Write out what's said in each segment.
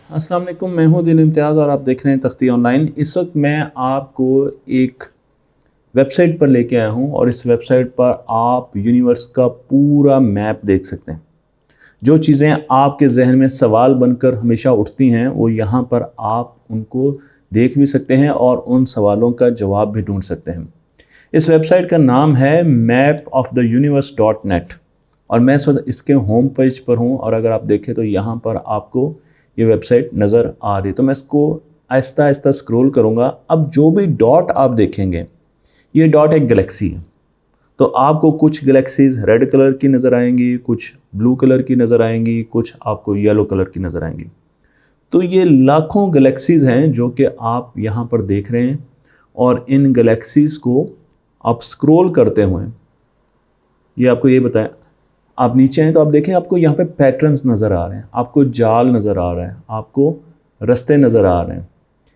अस्सलाम वालेकुम, मैं हूं दिन इम्तियाज़ और आप देख रहे हैं तख्ती ऑनलाइन। इस वक्त मैं आपको एक वेबसाइट पर लेके आया हूं और इस वेबसाइट पर आप यूनिवर्स का पूरा मैप देख सकते हैं। जो चीज़ें आपके जहन में सवाल बनकर हमेशा उठती हैं वो यहाँ पर आप उनको देख भी सकते हैं और उन सवालों का जवाब भी ढूंढ सकते हैं। इस वेबसाइट का नाम है mapoftheuniverse.net और मैं इस वक्त इसके होम पेज पर हूँ और अगर आप देखें तो यहाँ पर आपको ये वेबसाइट नज़र आ रही है। तो मैं इसको आहिस्ता आहिस्ता स्क्रॉल करूँगा। अब जो भी डॉट आप देखेंगे ये डॉट एक गैलेक्सी है। तो आपको कुछ गैलेक्सीज रेड कलर की नज़र आएंगी, कुछ ब्लू कलर की नज़र आएंगी, कुछ आपको येलो कलर की नज़र आएंगी। तो ये लाखों गैलेक्सीज हैं जो कि आप यहाँ पर देख रहे हैं और इन गैलेक्सीज को आप स्क्रॉल करते हुए ये आपको ये बताएं, आप नीचे हैं तो आप देखें आपको यहाँ पे पैटर्न्स नज़र आ रहे हैं, आपको जाल नज़र आ रहा है, आपको रास्ते नज़र आ रहे हैं।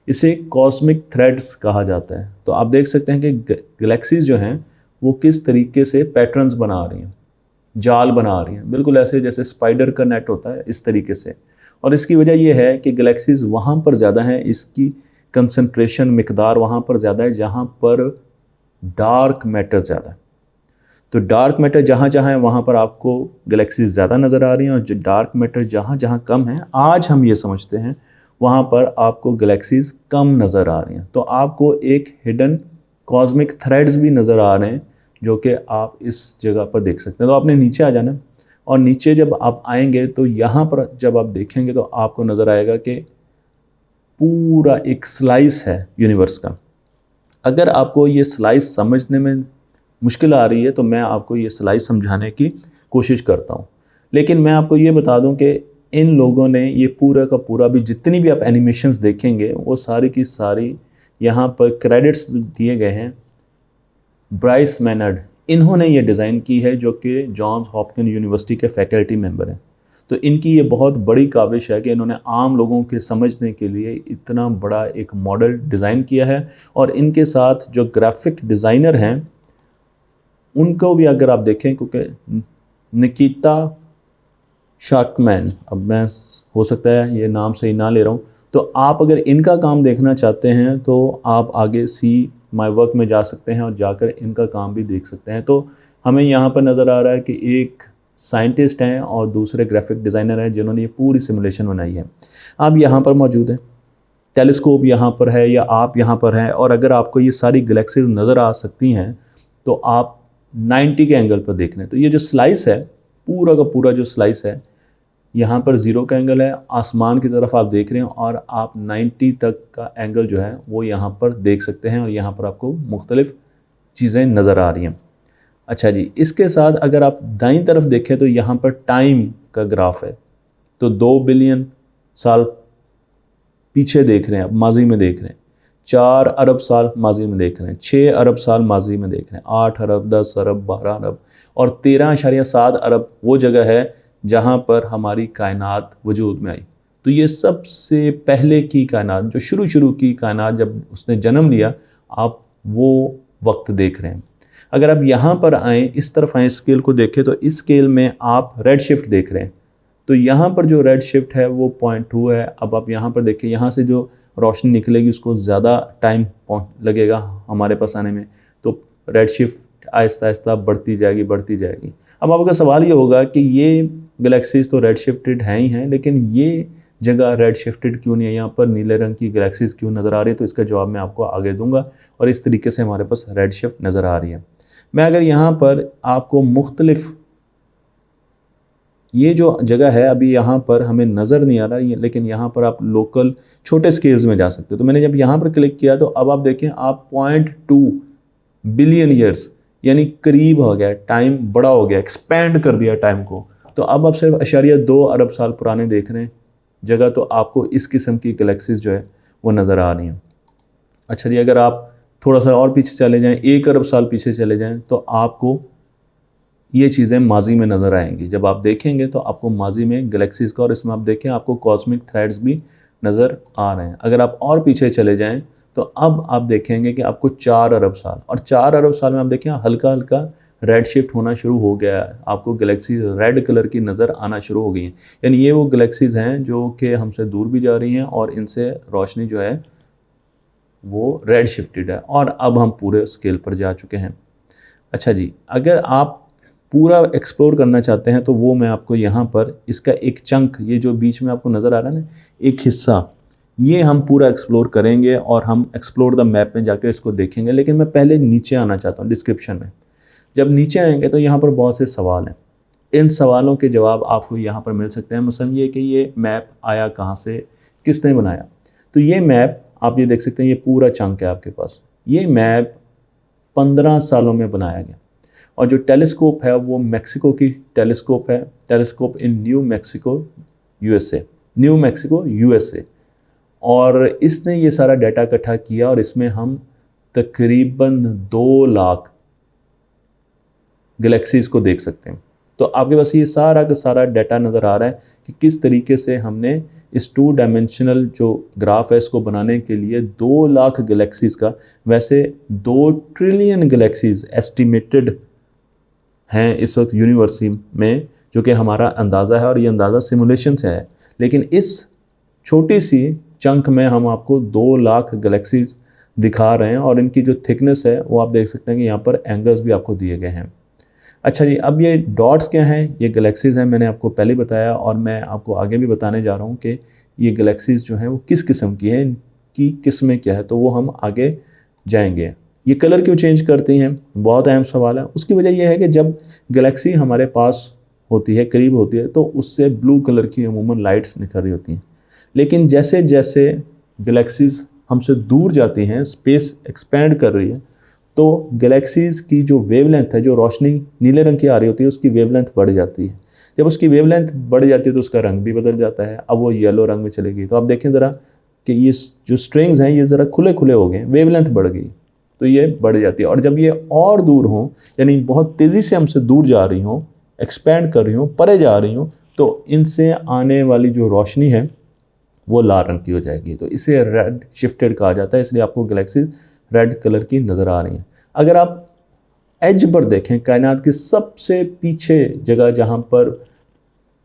इसे कॉस्मिक थ्रेड्स कहा जाता है। तो आप देख सकते हैं कि गैलेक्सीज जो हैं वो किस तरीके से पैटर्न्स बना रही हैं, जाल बना रही हैं, बिल्कुल ऐसे जैसे स्पाइडर का नेट होता है इस तरीके से। और इसकी वजह यह है कि गैलेक्सीज वहाँ पर ज़्यादा हैं, इसकी कंसंट्रेशन मिकदार वहाँ पर ज़्यादा है जहाँ पर डार्क मैटर ज़्यादा है। तो डार्क मैटर जहाँ जहाँ है वहाँ पर आपको गैलेक्सीज ज़्यादा नज़र आ रही हैं और जो डार्क मैटर जहाँ जहाँ कम है, आज हम ये समझते हैं वहाँ पर आपको गैलेक्सीज कम नज़र आ रही हैं। तो आपको एक हिडन कॉस्मिक थ्रेड्स भी नज़र आ रहे हैं जो कि आप इस जगह पर देख सकते हैं। तो आपने नीचे आ जाना और नीचे जब आप आएंगे तो यहाँ पर जब आप देखेंगे तो आपको नज़र आएगा कि पूरा एक स्लाइस है यूनिवर्स का। अगर आपको ये स्लाइस समझने में मुश्किल आ रही है तो मैं आपको ये स्लाइस समझाने की कोशिश करता हूँ। लेकिन मैं आपको ये बता दूँ कि इन लोगों ने ये पूरा का पूरा भी जितनी भी आप एनिमेशंस देखेंगे वो सारी की सारी यहाँ पर क्रेडिट्स दिए गए हैं ब्राइस मैनर्ड। इन्होंने ये डिज़ाइन की है जो कि जॉन्स हॉपकिंस यूनिवर्सिटी के फैकल्टी मेंबर हैं। तो इनकी ये बहुत बड़ी काविश है कि इन्होंने आम लोगों के समझने के लिए इतना बड़ा एक मॉडल डिज़ाइन किया है। और इनके साथ जो ग्राफिक डिज़ाइनर हैं उनको भी अगर आप देखें, क्योंकि निकिता शार्कमैन, अब मैं हो सकता है ये नाम सही ना ले रहा हूँ, तो आप अगर इनका काम देखना चाहते हैं तो आप आगे सी माई वर्क में जा सकते हैं और जाकर इनका काम भी देख सकते हैं। तो हमें यहाँ पर नज़र आ रहा है कि एक साइंटिस्ट हैं और दूसरे ग्राफिक डिज़ाइनर हैं जिन्होंने ये पूरी सिमुलेशन बनाई है। आप यहाँ पर मौजूद हैं, टेलीस्कोप यहाँ पर है या आप यहाँ पर हैं और अगर आपको ये सारी गैलेक्सीज नज़र आ सकती हैं तो आप 90 के एंगल पर देख रहे हैं। तो ये जो स्लाइस है पूरा का पूरा जो स्लाइस है यहाँ पर 0 का एंगल है, आसमान की तरफ आप देख रहे हैं और आप 90 तक का एंगल जो है वो यहाँ पर देख सकते हैं और यहाँ पर आपको मुख्तलिफ चीज़ें नज़र आ रही हैं। अच्छा जी, इसके साथ अगर आप दाईं तरफ देखें तो यहाँ पर टाइम का ग्राफ है। तो 2 बिलियन साल पीछे देख रहे हैं, आप माजी में देख रहे हैं, 4 अरब साल माजी में देख रहे हैं, 6 अरब साल माजी में देख रहे हैं, 8 अरब, 10 अरब, 12 अरब और 13.7 अरब वो जगह है जहाँ पर हमारी कायनात वजूद में आई। तो ये सबसे पहले की कायनात, जो शुरू की कायनात जब उसने जन्म लिया, आप वो वक्त देख रहे हैं। अगर आप यहाँ पर आएँ, इस तरफ आएँ, स्केल को देखें तो इस स्केल में आप रेड शिफ्ट देख रहे हैं। तो यहाँ पर जो रेड शिफ्ट है वो 0.2 है। अब आप यहाँ पर देखिए, यहाँ से जो रोशनी निकलेगी उसको ज़्यादा टाइम लगेगा हमारे पास आने में। तो रेड शिफ्ट आहिस्ता आहिस्ता बढ़ती जाएगी। अब आपका सवाल ये होगा कि ये गैलेक्सीज तो रेड शिफ्टेड हैं ही हैं, लेकिन ये जगह रेड शिफ्टेड क्यों नहीं है, यहाँ पर नीले रंग की गैलेक्सीज क्यों नज़र आ रही है? तो इसका जवाब मैं आपको आगे दूंगा और इस तरीके से हमारे पास रेड शिफ्ट नज़र आ रही है। मैं अगर यहाँ पर आपको मुख्तलिफ, ये जो जगह है अभी यहाँ पर हमें नज़र नहीं आ रहा है, लेकिन यहाँ पर आप लोकल छोटे स्केल्स में जा सकते हो। तो मैंने जब यहाँ पर क्लिक किया तो अब आप देखें, आप 0.2 बिलियन ईयर्स यानी करीब हो गया, टाइम बड़ा हो गया, एक्सपेंड कर दिया टाइम को। तो अब आप सिर्फ 0.2 अरब साल पुराने देख रहे हैं जगह, तो आपको इस किस्म की गैलेक्सीज जो है वो नज़र आ रही हैं। अच्छा जी, अगर आप थोड़ा सा और पीछे चले जाएँ, 1 अरब साल पीछे चले जाएँ, तो आपको ये चीज़ें माजी में नज़र आएंगी। जब आप देखेंगे तो आपको माजी में गैलेक्सीज का, और इसमें आप देखें आपको कॉस्मिक थ्रेड्स भी नज़र आ रहे हैं। अगर आप और पीछे चले जाएं तो अब आप देखेंगे कि आपको 4 अरब साल, और 4 अरब साल में आप देखें हल्का हल्का रेड शिफ्ट होना शुरू हो गया है, आपको गैलेक्सी रेड कलर की नज़र आना शुरू हो गई हैं। यानी ये वो गैलेक्सीज़ हैं जो कि हमसे दूर भी जा रही हैं और इनसे रोशनी जो है वो रेड शिफ्टेड है, और अब हम पूरे स्केल पर जा चुके हैं। अच्छा जी, अगर आप पूरा एक्सप्लोर करना चाहते हैं तो वो मैं आपको यहाँ पर इसका एक चंक, ये जो बीच में आपको नज़र आ रहा है ना, एक हिस्सा, ये हम पूरा एक्सप्लोर करेंगे और हम एक्सप्लोर द मैप में जाकर इसको देखेंगे। लेकिन मैं पहले नीचे आना चाहता हूँ डिस्क्रिप्शन में। जब नीचे आएंगे तो यहाँ पर बहुत से सवाल हैं, इन सवालों के जवाब आपको यहाँ पर मिल सकते हैं। मसलन ये कि ये मैप आया कहाँ से, किसने बनाया। तो ये मैप आप ये देख सकते हैं, ये पूरा चंक है आपके पास। ये मैप 15 सालों में बनाया गया, और जो टेलीस्कोप है वो मैक्सिको की टेलीस्कोप है, telescope in New Mexico USA, New Mexico USA. और इसने ये सारा डाटा इकट्ठा किया और इसमें हम तकरीबन 2 लाख गैलेक्सीज़ को देख सकते हैं। तो आपके पास ये सारा का सारा डाटा नज़र आ रहा है कि किस तरीके से हमने इस 2 डायमेंशनल जो ग्राफ है इसको बनाने के लिए 2 लाख गैलेक्सीज़ का, वैसे 2 ट्रिलियन गैलेक्सीज़ एस्टिमेटेड हैं इस वक्त यूनिवर्स में, जो कि हमारा अंदाज़ा है और ये अंदाज़ा सिमुलेशन से है। लेकिन इस छोटी सी चंक में हम आपको 2 लाख गैलेक्सीज़ दिखा रहे हैं, और इनकी जो थिकनेस है वो आप देख सकते हैं कि यहाँ पर एंगल्स भी आपको दिए गए हैं। अच्छा जी, अब ये डॉट्स क्या हैं, ये गैलेक्सीज़ हैं, मैंने आपको पहले बताया और मैं आपको आगे भी बताने जा रहा हूँ कि ये गैलेक्सीज़ जो हैं वो किस किस्म की हैं, इनकी किस्में क्या है, तो वो हम आगे जाएंगे। ये कलर क्यों चेंज करती हैं, बहुत अहम सवाल है। उसकी वजह यह है कि जब गैलेक्सी हमारे पास होती है, करीब होती है, तो उससे ब्लू कलर की अमूमन लाइट्स निकल रही होती हैं। लेकिन जैसे जैसे गैलेक्सीज़ हमसे दूर जाती हैं, स्पेस एक्सपेंड कर रही है, तो गैलेक्सीज़ की जो वेवलेंथ है, जो रोशनी नीले रंग की आ रही होती है, उसकी वेवलेंथ बढ़ जाती है। जब उसकी वेवलेंथ बढ़ जाती है तो उसका रंग भी बदल जाता है, अब वो येलो रंग में चलेगी। तो आप देखें ज़रा कि ये जो स्ट्रिंग्स हैं ये ज़रा खुले खुले हो गए, वेवलेंथ बढ़ गई, तो ये बढ़ जाती है। और जब ये और दूर हों, यानी बहुत तेज़ी से हमसे दूर जा रही हों, एक्सपेंड कर रही हों, परे जा रही हों, तो इनसे आने वाली जो रोशनी है वो लाल रंग की हो जाएगी। तो इसे रेड शिफ्टेड कहा जाता है, इसलिए आपको गैलेक्सी रेड कलर की नज़र आ रही हैं। अगर आप एज पर देखें, कायनात के सबसे पीछे जगह जहाँ पर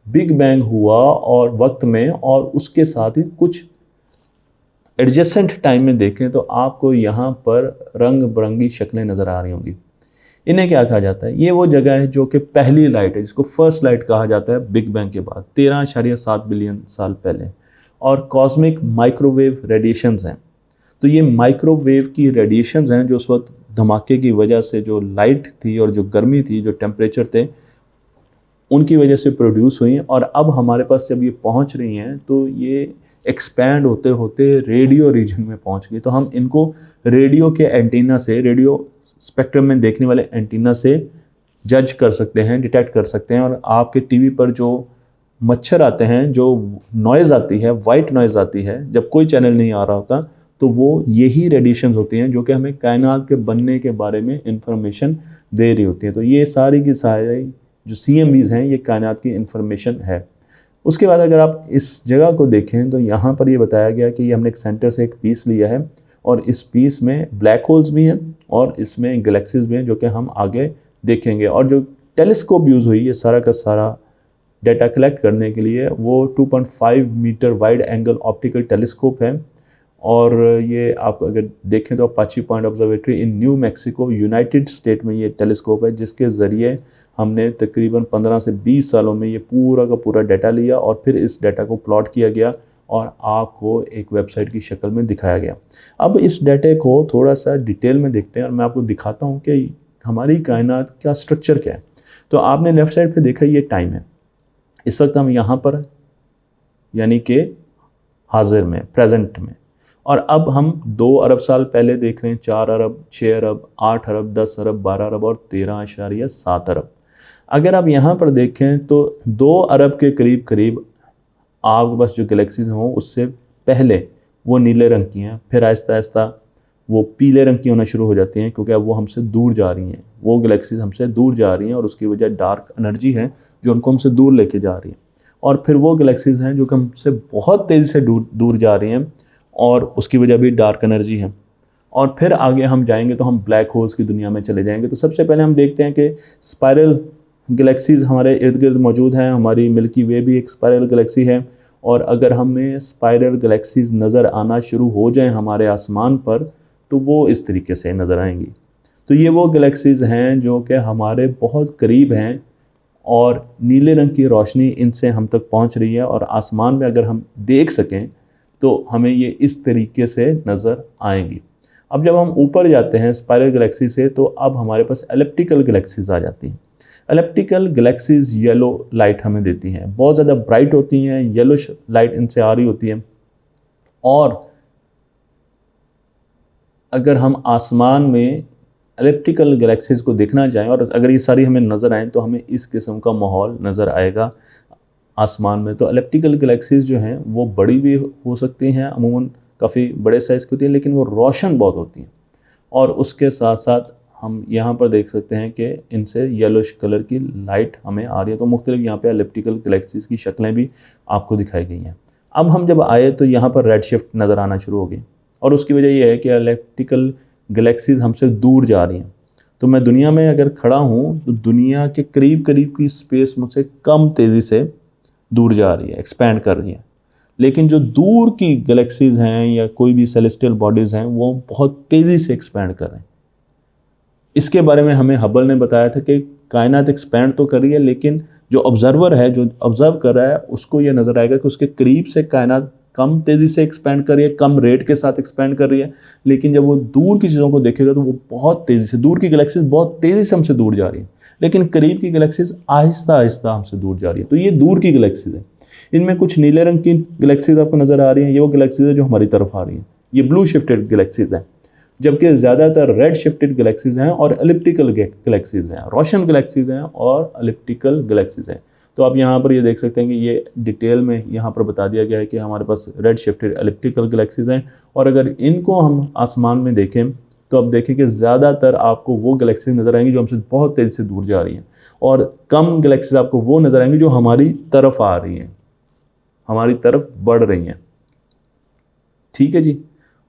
बिग बैंग हुआ और वक्त में, और उसके साथ ही कुछ एडजेसेंट टाइम में देखें, तो आपको यहाँ पर रंग बिरंगी शक्लें नज़र आ रही होंगी। इन्हें क्या कहा जाता है, ये वो जगह है जो कि पहली लाइट है, जिसको फर्स्ट लाइट कहा जाता है बिग बैंग के बाद 13.7 बिलियन साल पहले। और कॉस्मिक माइक्रोवेव रेडिएशंस हैं, तो ये माइक्रोवेव की रेडिएशंस हैं जो उस वक्त धमाके की वजह से जो लाइट थी और जो गर्मी थी, जो टेम्परेचर थे, उनकी वजह से प्रोड्यूस हुई। और अब हमारे पास जब ये पहुंच रही हैं तो ये एक्सपैंड होते होते रेडियो रीजन में पहुंच गई। तो हम इनको रेडियो के एंटीना से, रेडियो स्पेक्ट्रम में देखने वाले एंटीना से जज कर सकते हैं, डिटेक्ट कर सकते हैं। और आपके टीवी पर जो मच्छर आते हैं, जो नॉइज़ आती है, वाइट नॉइज़ आती है जब कोई चैनल नहीं आ रहा होता, तो वो यही रेडिएशंस होती हैं जो कि हमें कायनात के बनने के बारे में इंफॉर्मेशन दे रही होती हैं। तो ये सारी की सारी जो CMBs हैं, ये कायनात की इंफॉर्मेशन है। उसके बाद अगर आप इस जगह को देखें तो यहाँ पर ये बताया गया कि ये हमने एक सेंटर से एक पीस लिया है, और इस पीस में ब्लैक होल्स भी हैं और इसमें गैलेक्सीज भी हैं, जो कि हम आगे देखेंगे। और जो टेलीस्कोप यूज़ हुई, ये सारा का सारा डाटा कलेक्ट करने के लिए, वो 2.5 metre wide angle optical telescope है। और ये आप अगर देखें तो Apache point observatory in New Mexico United State में ये टेलीस्कोप है, जिसके ज़रिए हमने तकरीबन 15 से 20 सालों में ये पूरा का पूरा डाटा लिया और फिर इस डाटा को प्लॉट किया गया और आपको एक वेबसाइट की शक्ल में दिखाया गया। अब इस डाटे को थोड़ा सा डिटेल में देखते हैं और मैं आपको दिखाता हूँ कि हमारी कायनात का स्ट्रक्चर क्या है। तो आपने लेफ़्ट साइड पे देखा, ये टाइम है, इस वक्त हम यहाँ पर यानी कि हाजिर में, प्रेजेंट में। और अब हम 2 अरब साल पहले देख रहे हैं, 4 अरब, 6 अरब, 8 अरब, 10 अरब, 12 अरब और 13.7 अरब। अगर आप यहाँ पर देखें तो 2 अरब के करीब करीब आपके पास जो गैलेक्सीज हों उससे पहले वो नीले रंग की हैं, फिर आहिस्ता आहिस्ता वो पीले रंग की होना शुरू हो जाती हैं, क्योंकि अब वो हमसे दूर जा रही हैं, वो गैलेक्सीज हमसे दूर जा रही हैं और उसकी वजह डार्क एनर्जी है जो उनको हमसे दूर लेके जा रही है। और फिर वो गैलेक्सीज हैं जो कि हमसे बहुत तेज़ी से दूर जा रही हैं और उसकी वजह भी डार्क एनर्जी है। और फिर आगे हम जाएंगे तो हम ब्लैक होल्स की दुनिया में चले जाएंगे। तो सबसे पहले हम देखते हैं कि स्पाइरल गैलेक्सीज हमारे इर्द गिर्द मौजूद हैं। हमारी मिल्की वे भी एक स्पाइरल गैलेक्सी है, और अगर हमें स्पाइरल गैलेक्सीज नज़र आना शुरू हो जाएं हमारे आसमान पर, तो वो इस तरीके से नज़र आएंगी। तो ये वो गैलेक्सीज हैं जो कि हमारे बहुत करीब हैं, और नीले रंग की रोशनी इनसे हम तक पहुंच रही है, और आसमान में अगर हम देख सकें तो हमें ये इस तरीके से नज़र आएंगी। अब जब हम ऊपर जाते हैं स्पाइरल गैलेक्सी से, तो अब हमारे पास एलिप्टिकल गैलेक्सीज आ जाती हैं। एलिप्टिकल गैलेक्सीज येलो लाइट हमें देती हैं, बहुत ज़्यादा ब्राइट होती हैं, येलो लाइट इनसे आ रही होती है। और अगर हम आसमान में एलिप्टिकल गैलेक्सीज को देखना चाहें, और अगर ये सारी हमें नज़र आएँ, तो हमें इस किस्म का माहौल नज़र आएगा आसमान में। तो एलिप्टिकल गैलेक्सीज जो हैं वो बड़ी भी हो सकती हैं, अमूमन काफ़ी बड़े साइज़ की होती हैं, लेकिन वो रोशन बहुत होती हैं। और उसके साथ साथ हम यहाँ पर देख सकते हैं कि इनसे येलोश कलर की लाइट हमें आ रही है। तो मुख्तलिफ यहाँ पे एलिप्टिकल गैलेक्सीज की शक्लें भी आपको दिखाई गई हैं। अब हम जब आए तो यहाँ पर रेड शिफ्ट नज़र आना शुरू हो गई, और उसकी वजह यह है कि एलिप्टिकल गैलेक्सीज हमसे दूर जा रही हैं। तो मैं दुनिया में अगर खड़ा हूँ तो दुनिया के करीब करीब की स्पेस मुझसे कम तेज़ी से दूर जा रही है, एक्सपैंड कर रही है। लेकिन जो दूर की गैलेक्सीज हैं या कोई भी सेलेस्टियल बॉडीज़ हैं, वो बहुत तेज़ी से एक्सपैंड कर रहे हैं। इसके बारे में हमें हबल ने बताया था कि कायनात एक्सपैंड तो कर रही है, लेकिन जो ऑब्जर्वर है, जो ऑब्जर्व कर रहा है, उसको ये नज़र आएगा कि उसके करीब से कायनात कम तेज़ी से एक्सपैंड कर रही है, कम रेट के साथ एक्सपैंड कर रही है। लेकिन जब वो दूर की चीज़ों को देखेगा तो वो बहुत तेज़ी से, दूर की गैलेक्सीज बहुत तेज़ी से हमसे दूर जा रही है, लेकिन करीब की गैलेक्सीज आहिस्ता आहिस्ता हमसे दूर जा रही है। तो ये दूर की गैलेक्सीज है। इनमें कुछ नीले रंग की गैलेक्सीज आपको नज़र आ रही हैं, ये वो गैलेक्सीज है जो हमारी तरफ आ रही हैं, ये ब्लू शिफ्टेड गैलेक्सीज हैं। जबकि ज़्यादातर रेड शिफ्टेड गैलेक्सीज हैं और एलिप्टिकल गैलेक्सीज हैं, रोशन गैलेक्सीज हैं और एलिप्टिकल गैलेक्सीज हैं। तो आप यहाँ पर ये देख सकते हैं कि ये डिटेल में यहाँ पर बता दिया गया है कि हमारे पास रेड शिफ्टेड एलिप्टिकल गैलेक्सीज हैं। और अगर इनको हम आसमान में देखें तो अब देखें कि ज़्यादातर आपको वो गैलेक्सीज नज़र आएंगी जो हमसे बहुत तेज़ी से दूर जा रही हैं, और कम गैलेक्सीज आपको वो नज़र आएंगी जो हमारी तरफ आ रही हैं, हमारी तरफ बढ़ रही हैं। ठीक है जी।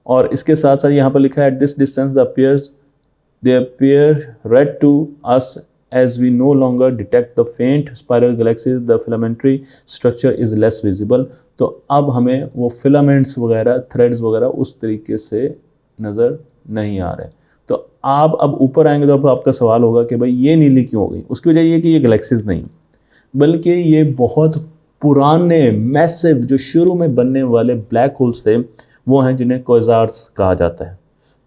और इसके साथ साथ यहाँ पर लिखा है at this distance they appear red to us as we no longer detect the faint spiral galaxies the filamentary structure is less visible. तो अब हमें वो फिलामेंट्स वगैरह, थ्रेड्स वगैरह उस तरीके से नज़र नहीं आ रहे। तो आप अब ऊपर आएंगे तो अब आपका सवाल होगा कि भाई ये नीली क्यों हो गई। उसकी वजह ये कि ये गैलेक्सीज नहीं, बल्कि ये बहुत पुराने मैसिव जो शुरू में बनने वाले ब्लैक होल्स थे, वो हैं जिन्हें क्वाज़ार्स कहा जाता है।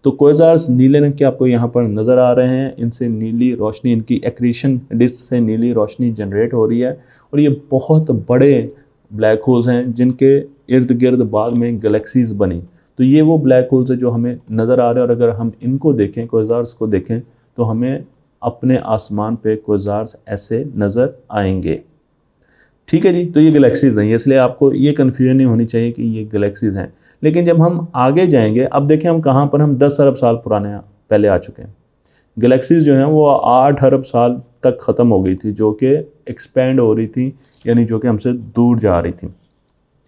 तो क्वाज़ार्स नीले रंग के आपको यहाँ पर नज़र आ रहे हैं। इनसे नीली रोशनी, इनकी एक्रीशन डिस्क से नीली रोशनी जनरेट हो रही है, और ये बहुत बड़े ब्लैक होल्स हैं जिनके इर्द गिर्द बाद में गैलेक्सीज बनी। तो ये वो ब्लैक होल्स है जो हमें नज़र आ रहे हैं, और अगर हम इनको देखें, क्वाज़ार्स को देखें, तो हमें अपने आसमान पे क्वाज़ार्स ऐसे नज़र आएंगे। ठीक है जी। तो ये गैलेक्सीज नहीं है, इसलिए आपको ये कन्फ्यूजन नहीं होनी चाहिए कि ये गैलेक्सीज हैं। लेकिन जब हम आगे जाएंगे, अब देखें हम कहाँ पर, हम 10 अरब साल पुराने पहले आ चुके हैं। गैलेक्सीज जो हैं वो 8 अरब साल तक ख़त्म हो गई थी, जो कि एक्सपेंड हो रही थी, यानी जो कि हमसे दूर जा रही थी।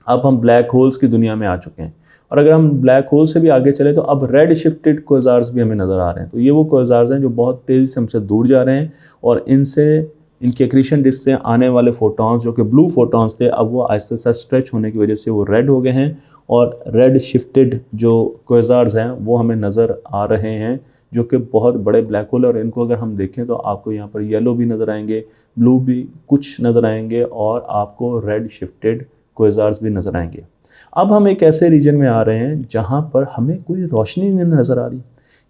अब हम ब्लैक होल्स की दुनिया में आ चुके हैं, और अगर हम ब्लैक होल से भी आगे चले तो अब रेड शिफ्टेड क्वाज़ार्स भी हमें नज़र आ रहे हैं। तो ये वो क्वाज़ार्स हैं जो बहुत तेज़ी से हमसे दूर जा रहे हैं, और इनके एक्रीशन डिस्क से आने वाले फोटॉन्स जो कि ब्लू फोटॉन्स थे, अब वो आहिस्ता आहिस्ता स्ट्रेच होने की वजह से वो रेड हो गए हैं, और रेड शिफ्टेड जो क्वाज़ार्स हैं वो हमें नज़र आ रहे हैं, जो कि बहुत बड़े ब्लैक होल है। और इनको अगर हम देखें तो आपको यहाँ पर येलो भी नज़र आएंगे, ब्लू भी कुछ नज़र आएंगे, और आपको रेड शिफ्टेड क्वाज़ार्स भी नज़र आएंगे। अब हम एक ऐसे रीजन में आ रहे हैं जहाँ पर हमें कोई रोशनी नहीं नज़र आ रही।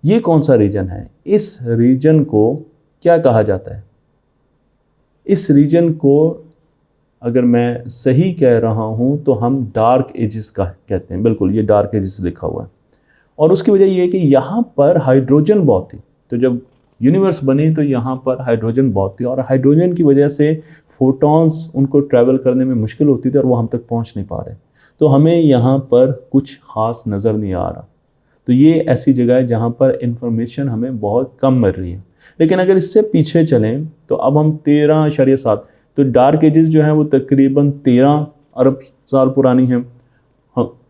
ये कौन सा रीजन है? इस रीजन को क्या कहा जाता है? इस रीजन को अगर मैं सही कह रहा हूँ तो हम डार्क एजेस का कहते हैं। बिल्कुल, ये डार्क एजेस लिखा हुआ है, और उसकी वजह ये है कि यहाँ पर हाइड्रोजन बहुत थी। तो जब यूनिवर्स बनी तो यहाँ पर हाइड्रोजन बहुत थी, और हाइड्रोजन की वजह से फोटॉन्स उनको ट्रैवल करने में मुश्किल होती थी, और वो हम तक पहुँच नहीं पा रहे। तो हमें यहाँ पर कुछ ख़ास नज़र नहीं आ रहा। तो ये ऐसी जगह है जहाँ पर इंफॉर्मेशन हमें बहुत कम मिल रही है। लेकिन अगर इससे पीछे चलें तो अब हम 13.7, तो डार्क एजेस जो हैं वो तकरीबन 13 अरब साल पुरानी हैं।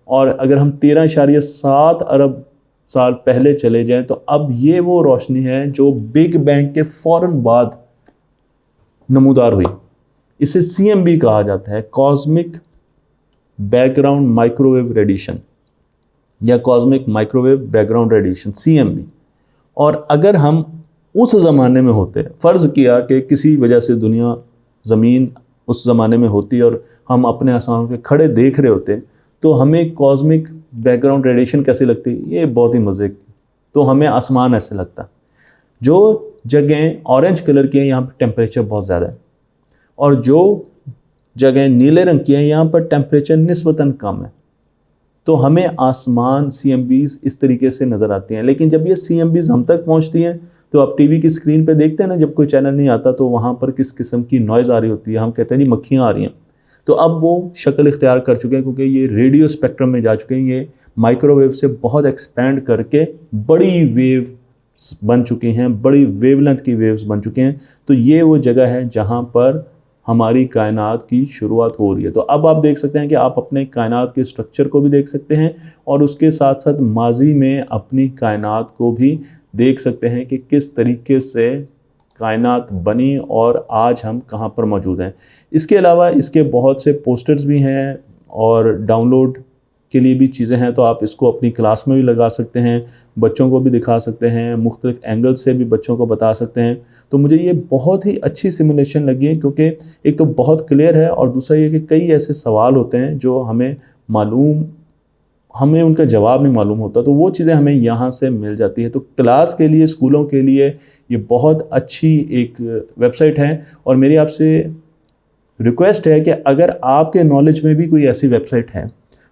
और अगर हम 13.7 अरब साल पहले चले जाएं तो अब ये वो रोशनी है जो बिग बैंग के फौरन बाद नमूदार हुई। इसे CMB कहा जाता है, कॉस्मिक बैकग्राउंड माइक्रोवेव रेडिएशन या cosmic microwave background radiation, CMB। और अगर हम उस ज़माने में होते, फ़र्ज़ किया कि किसी वजह से दुनिया ज़मीन उस ज़माने में होती और हम अपने आसमान पे खड़े देख रहे होते, तो हमें कॉस्मिक बैकग्राउंड रेडिएशन कैसी लगती? ये बहुत ही मज़े की। तो हमें आसमान ऐसे लगता। जो जगह ऑरेंज कलर की है यहाँ पर टेम्परेचर बहुत ज़्यादा है, और जो जगह नीले रंग की है यहाँ पर टेम्परेचर निस्बतन कम है। तो हमें आसमान CMBs इस तरीके से नज़र आती हैं। लेकिन जब ये CMBs हम तक पहुँचती हैं तो आप टीवी की स्क्रीन पे देखते हैं ना, जब कोई चैनल नहीं आता तो वहाँ पर किस किस्म की नॉइज़ आ रही होती है, हम कहते हैं जी मक्खियाँ आ रही हैं। तो अब वो शक्ल इख्तियार कर चुके हैं क्योंकि ये रेडियो स्पेक्ट्रम में जा चुके हैं, ये माइक्रोवेव से बहुत एक्सपेंड करके बड़ी वेव बन चुकी हैं, बड़ी वेवलेंथ की वेव्स बन चुके हैं। तो ये वो जगह है जहाँ पर हमारी कायनात की शुरुआत हो रही है। तो अब आप देख सकते हैं कि आप अपने कायनात के स्ट्रक्चर को भी देख सकते हैं और उसके साथ साथ माजी में अपनी कायनात को भी देख सकते हैं कि किस तरीके से कायनात बनी और आज हम कहाँ पर मौजूद हैं। इसके अलावा इसके बहुत से पोस्टर्स भी हैं और डाउनलोड के लिए भी चीज़ें हैं, तो आप इसको अपनी क्लास में भी लगा सकते हैं, बच्चों को भी दिखा सकते हैं, मुख्तलिफ एंगल से भी बच्चों को बता सकते हैं। तो मुझे ये बहुत ही अच्छी सिमुलेशन लगी है क्योंकि एक तो बहुत क्लियर है और दूसरा ये कि कई ऐसे सवाल होते हैं जो हमें उनका जवाब नहीं मालूम होता, तो वो चीज़ें हमें यहाँ से मिल जाती है। तो क्लास के लिए, स्कूलों के लिए ये बहुत अच्छी एक वेबसाइट है। और मेरी आपसे रिक्वेस्ट है कि अगर आपके नॉलेज में भी कोई ऐसी वेबसाइट है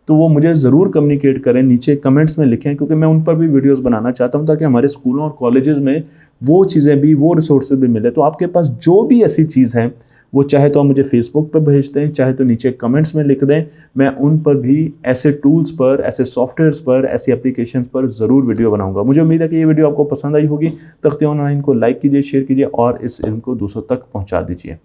तो वो मुझे ज़रूर कम्युनिकेट करें, नीचे कमेंट्स में लिखें, क्योंकि मैं उन पर भी वीडियोस बनाना चाहता हूं ताकि हमारे स्कूलों और कॉलेजेस में वो चीज़ें भी, वो रिसोर्सेज भी मिले। तो आपके पास जो भी ऐसी चीज़ है वो चाहे तो आप मुझे फेसबुक पर भेज दें, चाहे तो नीचे कमेंट्स में लिख दें, मैं उन पर भी ऐसे टूल्स पर, ऐसे सॉफ्टवेयर्स पर, ऐसी एप्लीकेशंस पर ज़रूर वीडियो बनाऊंगा। मुझे उम्मीद है कि ये वीडियो आपको पसंद आई होगी। तख्ती ऑनलाइन को लाइक कीजिए, शेयर कीजिए और इस इल्म को दूसरों तक पहुँचा दीजिए।